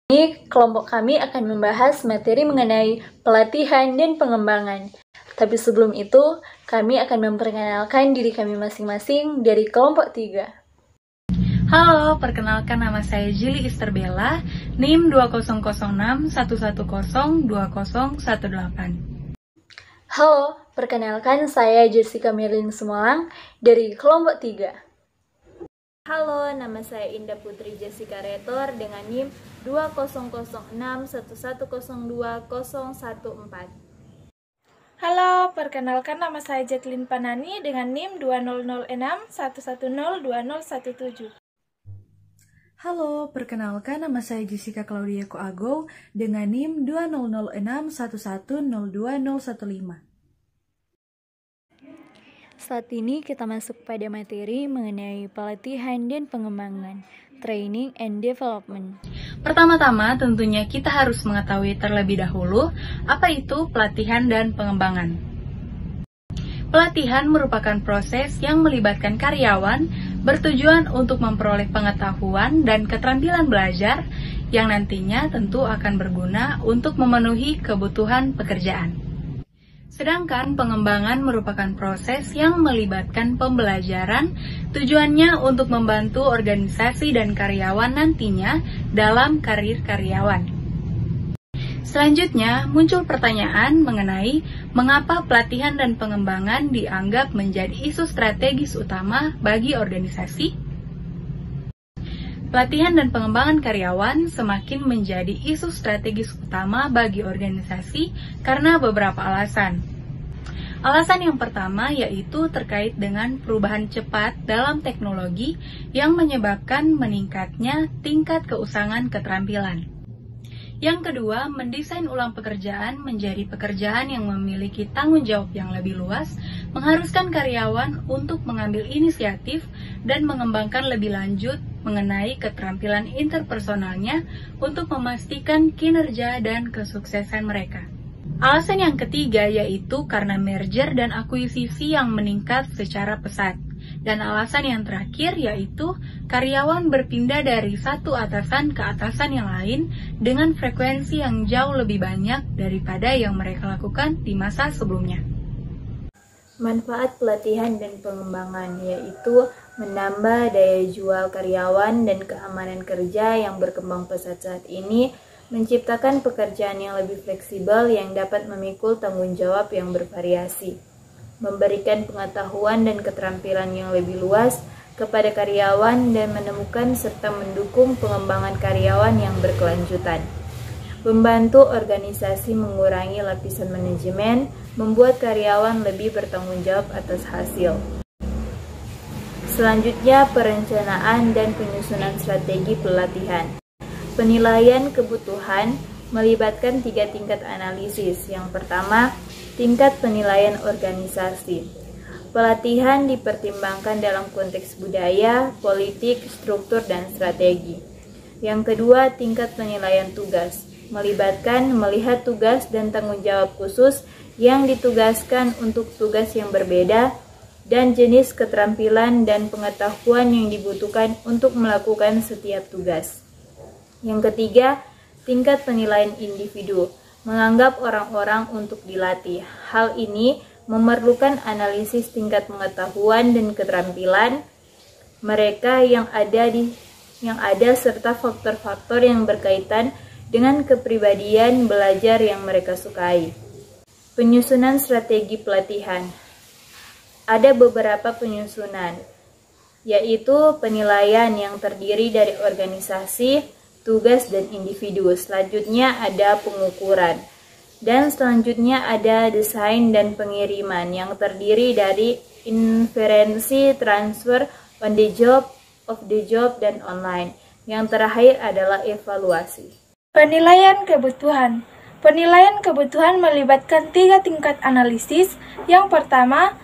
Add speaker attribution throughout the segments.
Speaker 1: Ini kelompok kami akan membahas materi mengenai pelatihan dan pengembangan. Tapi sebelum itu, kami akan memperkenalkan diri kami masing-masing dari kelompok 3.
Speaker 2: Halo, perkenalkan nama saya Jili Isterbella, NIM 200611020118.
Speaker 1: Halo, perkenalkan saya Jessica Merlin Sumalang dari kelompok 3.
Speaker 3: Halo, nama saya Indah Putri Jessica Retor dengan NIM 200611020114.
Speaker 4: Halo, perkenalkan nama saya Jacqueline Panani dengan NIM 200611102017.
Speaker 5: Halo, perkenalkan nama saya Jessica Claudia Koago dengan NIM 200611102015.
Speaker 1: Saat ini kita masuk pada materi mengenai pelatihan dan pengembangan, training and development.
Speaker 2: Pertama-tama tentunya kita harus mengetahui terlebih dahulu apa itu pelatihan dan pengembangan. Pelatihan merupakan proses yang melibatkan karyawan bertujuan untuk memperoleh pengetahuan dan keterampilan belajar yang nantinya tentu akan berguna untuk memenuhi kebutuhan pekerjaan. Sedangkan pengembangan merupakan proses yang melibatkan pembelajaran, tujuannya untuk membantu organisasi dan karyawan nantinya dalam karir karyawan. Selanjutnya, muncul pertanyaan mengenai mengapa pelatihan dan pengembangan dianggap menjadi isu strategis utama bagi organisasi. Pelatihan dan pengembangan karyawan semakin menjadi isu strategis utama bagi organisasi karena beberapa alasan. Alasan yang pertama yaitu terkait dengan perubahan cepat dalam teknologi yang menyebabkan meningkatnya tingkat keusangan keterampilan. Yang kedua, mendesain ulang pekerjaan menjadi pekerjaan yang memiliki tanggung jawab yang lebih luas, mengharuskan karyawan untuk mengambil inisiatif dan mengembangkan lebih lanjut mengenai keterampilan interpersonalnya untuk memastikan kinerja dan kesuksesan mereka. Alasan yang ketiga yaitu karena merger dan akuisisi yang meningkat secara pesat. Dan alasan yang terakhir yaitu karyawan berpindah dari satu atasan ke atasan yang lain dengan frekuensi yang jauh lebih banyak daripada yang mereka lakukan di masa sebelumnya.
Speaker 3: Manfaat pelatihan dan pengembangan yaitu menambah daya jual karyawan dan keamanan kerja yang berkembang pesat saat ini, menciptakan pekerjaan yang lebih fleksibel yang dapat memikul tanggung jawab yang bervariasi, memberikan pengetahuan dan keterampilan yang lebih luas kepada karyawan dan menemukan serta mendukung pengembangan karyawan yang berkelanjutan. Membantu organisasi mengurangi lapisan manajemen, membuat karyawan lebih bertanggung jawab atas hasil. Selanjutnya, perencanaan dan penyusunan strategi pelatihan. Penilaian kebutuhan melibatkan 3 tingkat analisis. Yang pertama, tingkat penilaian organisasi. Pelatihan dipertimbangkan dalam konteks budaya, politik, struktur, dan strategi. Yang kedua, tingkat penilaian tugas. Melibatkan melihat tugas dan tanggung jawab khusus yang ditugaskan untuk tugas yang berbeda dan jenis keterampilan dan pengetahuan yang dibutuhkan untuk melakukan setiap tugas. Yang ketiga, tingkat penilaian individu. Menganggap orang-orang untuk dilatih. Hal ini memerlukan analisis tingkat pengetahuan dan keterampilan mereka yang ada serta faktor-faktor yang berkaitan dengan kepribadian belajar yang mereka sukai. Penyusunan strategi pelatihan. Ada beberapa penyusunan, yaitu penilaian yang terdiri dari organisasi, tugas, dan individu. Selanjutnya ada pengukuran. Dan selanjutnya ada desain dan pengiriman yang terdiri dari inferensi, transfer, on the job, off the job, dan online. Yang terakhir adalah evaluasi.
Speaker 4: Penilaian kebutuhan. Penilaian kebutuhan melibatkan 3 tingkat analisis. Yang pertama,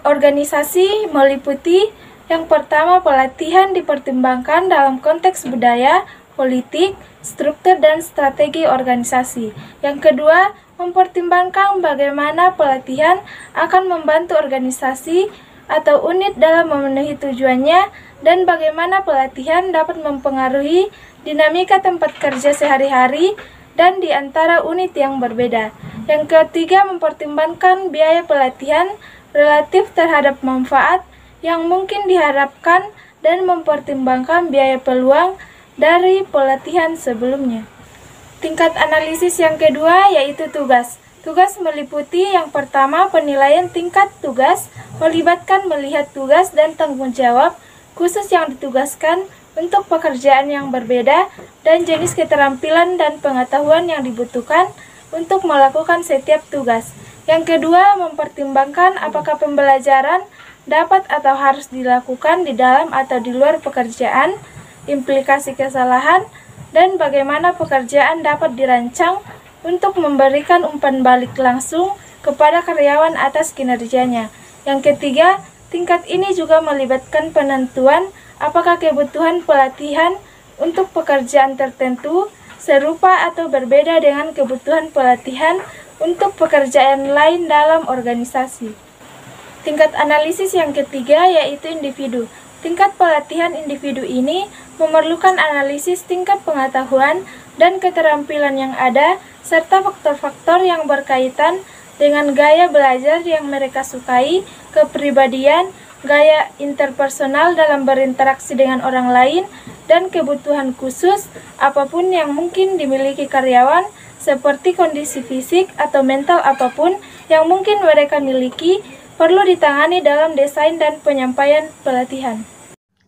Speaker 4: organisasi meliputi yang pertama pelatihan dipertimbangkan dalam konteks budaya, politik, struktur, dan strategi organisasi. Yang kedua, mempertimbangkan bagaimana pelatihan akan membantu organisasi atau unit dalam memenuhi tujuannya dan bagaimana pelatihan dapat mempengaruhi dinamika tempat kerja sehari-hari dan di antara unit yang berbeda. Yang ketiga, mempertimbangkan biaya pelatihan relatif terhadap manfaat yang mungkin diharapkan dan mempertimbangkan biaya peluang dari pelatihan sebelumnya. Tingkat analisis yang kedua yaitu tugas. Tugas meliputi yang pertama penilaian tingkat tugas, melibatkan melihat tugas dan tanggung jawab khusus yang ditugaskan untuk pekerjaan yang berbeda dan jenis keterampilan dan pengetahuan yang dibutuhkan untuk melakukan setiap tugas. Yang kedua, mempertimbangkan apakah pembelajaran dapat atau harus dilakukan di dalam atau di luar pekerjaan, implikasi kesalahan, dan bagaimana pekerjaan dapat dirancang untuk memberikan umpan balik langsung kepada karyawan atas kinerjanya. Yang ketiga, tingkat ini juga melibatkan penentuan apakah kebutuhan pelatihan untuk pekerjaan tertentu serupa atau berbeda dengan kebutuhan pelatihan untuk pekerjaan lain dalam organisasi. Tingkat analisis yang ketiga yaitu individu. Tingkat pelatihan individu ini memerlukan analisis tingkat pengetahuan dan keterampilan yang ada, serta faktor-faktor yang berkaitan dengan gaya belajar yang mereka sukai, kepribadian, gaya interpersonal dalam berinteraksi dengan orang lain, dan kebutuhan khusus apapun yang mungkin dimiliki karyawan, seperti kondisi fisik atau mental apapun yang mungkin mereka miliki, perlu ditangani dalam desain dan penyampaian pelatihan.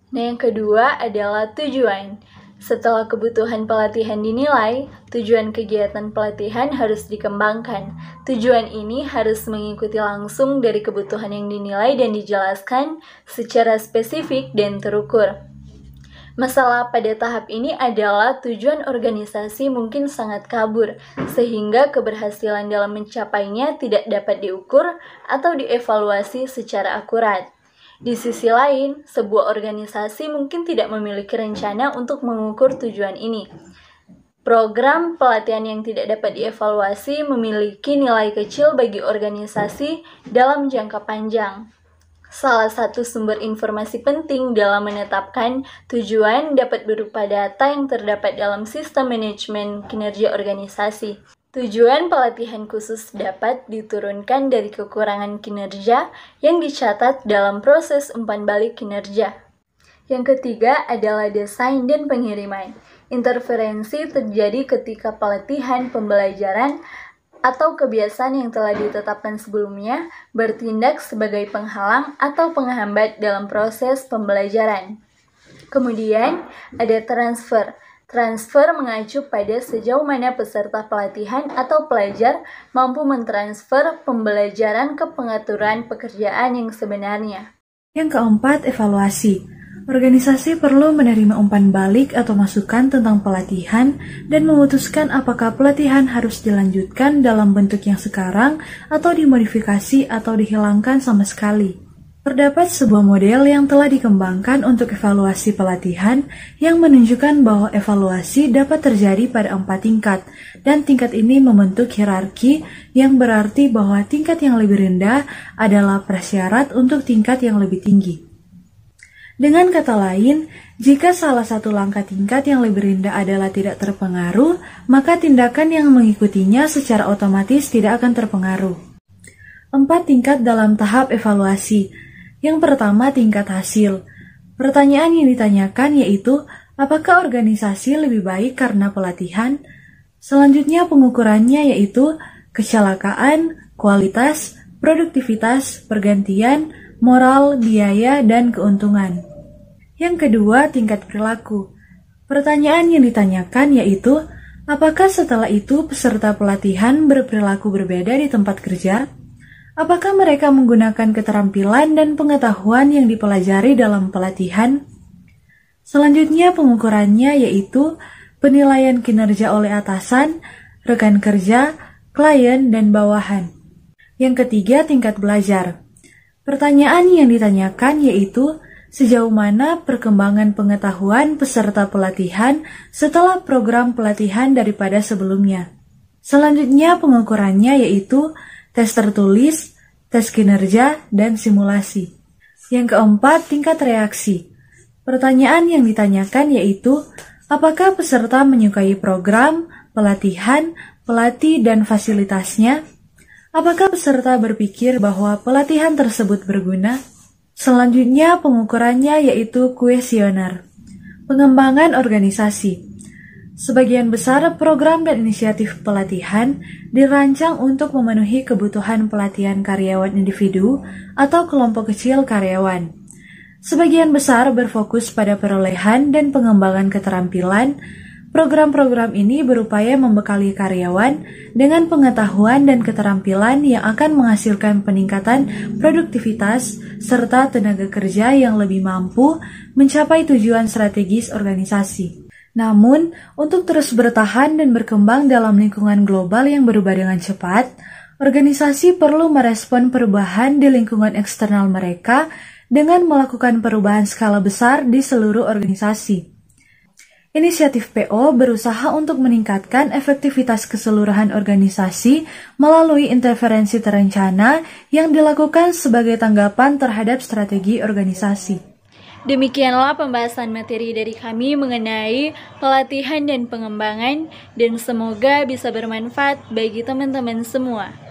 Speaker 1: Nah, yang kedua adalah tujuan. Setelah kebutuhan pelatihan dinilai, tujuan kegiatan pelatihan harus dikembangkan. Tujuan ini harus mengikuti langsung dari kebutuhan yang dinilai dan dijelaskan secara spesifik dan terukur. Masalah pada tahap ini adalah tujuan organisasi mungkin sangat kabur, sehingga keberhasilan dalam mencapainya tidak dapat diukur atau dievaluasi secara akurat. Di sisi lain, sebuah organisasi mungkin tidak memiliki rencana untuk mengukur tujuan ini. Program pelatihan yang tidak dapat dievaluasi memiliki nilai kecil bagi organisasi dalam jangka panjang. Salah satu sumber informasi penting dalam menetapkan tujuan dapat berupa data yang terdapat dalam sistem manajemen kinerja organisasi. Tujuan pelatihan khusus dapat diturunkan dari kekurangan kinerja yang dicatat dalam proses umpan balik kinerja. Yang ketiga adalah desain dan pengiriman. Interferensi terjadi ketika pelatihan pembelajaran atau kebiasaan yang telah ditetapkan sebelumnya bertindak sebagai penghalang atau penghambat dalam proses pembelajaran. Kemudian ada transfer. Transfer mengacu pada sejauh mana peserta pelatihan atau pelajar mampu mentransfer pembelajaran ke pengaturan pekerjaan yang sebenarnya.
Speaker 5: Yang keempat, evaluasi. Organisasi perlu menerima umpan balik atau masukan tentang pelatihan dan memutuskan apakah pelatihan harus dilanjutkan dalam bentuk yang sekarang atau dimodifikasi atau dihilangkan sama sekali. Terdapat sebuah model yang telah dikembangkan untuk evaluasi pelatihan yang menunjukkan bahwa evaluasi dapat terjadi pada 4 tingkat, dan tingkat ini membentuk hierarki yang berarti bahwa tingkat yang lebih rendah adalah prasyarat untuk tingkat yang lebih tinggi. Dengan kata lain, jika salah satu langkah tingkat yang lebih rendah adalah tidak terpengaruh, maka tindakan yang mengikutinya secara otomatis tidak akan terpengaruh. 4 tingkat dalam tahap evaluasi. Yang pertama, tingkat hasil. Pertanyaan yang ditanyakan yaitu, apakah organisasi lebih baik karena pelatihan? Selanjutnya pengukurannya yaitu kecelakaan, kualitas, produktivitas, pergantian, moral, biaya, dan keuntungan. Yang kedua, tingkat perilaku. Pertanyaan yang ditanyakan yaitu, apakah setelah itu peserta pelatihan berperilaku berbeda di tempat kerja? Apakah mereka menggunakan keterampilan dan pengetahuan yang dipelajari dalam pelatihan? Selanjutnya pengukurannya yaitu penilaian kinerja oleh atasan, rekan kerja, klien, dan bawahan. Yang ketiga, tingkat belajar. Pertanyaan yang ditanyakan yaitu sejauh mana perkembangan pengetahuan peserta pelatihan setelah program pelatihan daripada sebelumnya. Selanjutnya pengukurannya yaitu tes tertulis, tes kinerja, dan simulasi. Yang keempat, tingkat reaksi. Pertanyaan yang ditanyakan yaitu, apakah peserta menyukai program, pelatihan, pelatih, dan fasilitasnya? Apakah peserta berpikir bahwa pelatihan tersebut berguna? Selanjutnya, pengukurannya yaitu kuesioner. Pengembangan organisasi. Sebagian besar program dan inisiatif pelatihan dirancang untuk memenuhi kebutuhan pelatihan karyawan individu atau kelompok kecil karyawan. Sebagian besar berfokus pada perolehan dan pengembangan keterampilan. Program-program ini berupaya membekali karyawan dengan pengetahuan dan keterampilan yang akan menghasilkan peningkatan produktivitas serta tenaga kerja yang lebih mampu mencapai tujuan strategis organisasi. Namun, untuk terus bertahan dan berkembang dalam lingkungan global yang berubah dengan cepat, organisasi perlu merespon perubahan di lingkungan eksternal mereka dengan melakukan perubahan skala besar di seluruh organisasi. Inisiatif PO berusaha untuk meningkatkan efektivitas keseluruhan organisasi melalui interferensi terencana yang dilakukan sebagai tanggapan terhadap strategi organisasi.
Speaker 1: Demikianlah pembahasan materi dari kami mengenai pelatihan dan pengembangan, dan semoga bisa bermanfaat bagi teman-teman semua.